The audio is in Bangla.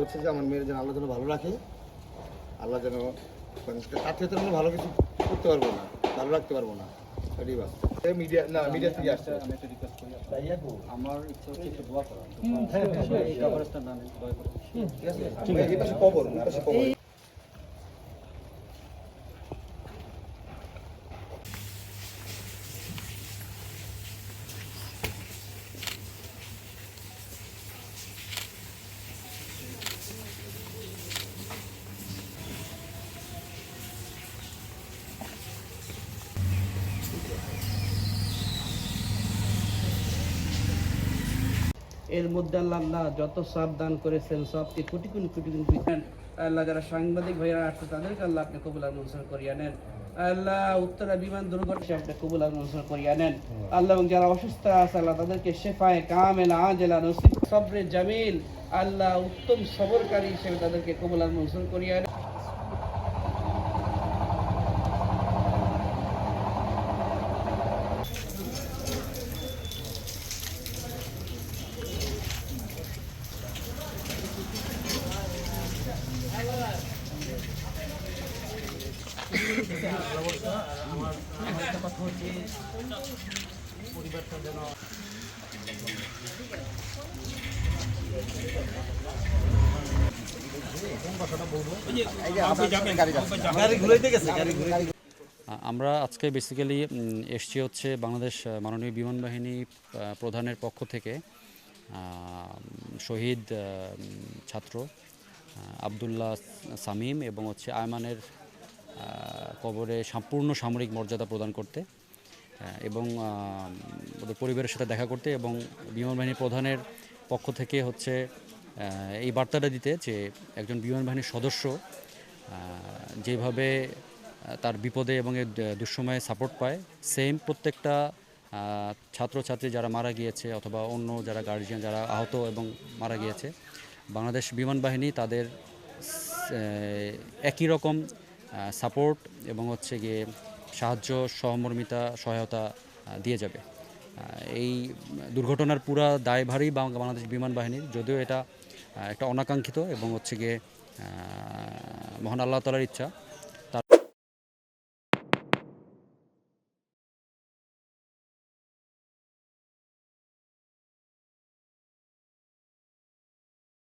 হচ্ছে যে আমার মেয়ের যেন আল্লাহ যেন ভালো রাখে, আল্লাহ যেন তার থেকে তো ভালো কিছু করতে পারবো না, ভালো রাখতে পারবো না। এটাই বাস। মিডিয়া না, মিডিয়া থেকে আসছে। আমি একটা রিকোয়েস্ট করি, আমার ইচ্ছা হচ্ছে একটু দোয়া করা। এই কভারেজটা না নেই, দয়া করে। ঠিক আছে, এই পাশে কবর, এই পাশে কবর। এর মধ্যে আল্লাহ যত সব দান করেছেন সবকে কোটি কোটি দিচ্ছেন। আল্লাহ যারা সাংবাদিক ভাইরা আসছে তাদেরকে আল্লাহ আপনি কবুল আর মঞ্জুর করিয়া নেন। আল্লাহ উত্তরা বিমান দুর্ঘটনা আপনি কবুল আর মঞ্জুর করিয়া নেন। আল্লাহ এবং যারা অসুস্থ আছে আল্লাহ তাদেরকে শেফায়ে কামেলা আজেলা নসিব সবরে জামিল আল্লাহ উত্তম সবরকারী হিসেবে তাদেরকে কবুল আর মঞ্জুর করিয়া নেন। আমার একটা কথা হচ্ছে পরিবারটা যেন আমরা আজকে বেসিক্যালি এসছি হচ্ছে বাংলাদেশ মাননীয় বিমান বাহিনী প্রধানের পক্ষ থেকে শহীদ ছাত্র আবদুল্লাহ সামিম এবং হচ্ছে আয়মানের কবরে সম্পূর্ণ সামরিক মর্যাদা প্রদান করতে এবং ওদের পরিবারের সাথে দেখা করতে এবং বিমান বাহিনী প্রধানের পক্ষ থেকে হচ্ছে এই বার্তাটা দিতে যে একজন বিমান বাহিনীর সদস্য যেভাবে তার বিপদে এবং এর দুঃসময়ে সাপোর্ট পায়, সেম প্রত্যেকটা ছাত্রছাত্রী যারা মারা গিয়েছে অথবা অন্য যারা গার্জিয়ান যারা আহত এবং মারা গিয়েছে, বাংলাদেশ বিমান বাহিনী তাদের একই রকম সাপোর্ট এবং হচ্ছে গিয়ে সাহায্য সহমর্মিতা সহায়তা দিয়ে যাবে। এই দুর্ঘটনার পুরা দায়ভারই বাংলাদেশ বিমান বাহিনীর, যদিও এটা একটা অনাকাঙ্ক্ষিত এবং হচ্ছে গিয়ে মহান আল্লাহ তাআলার ইচ্ছা।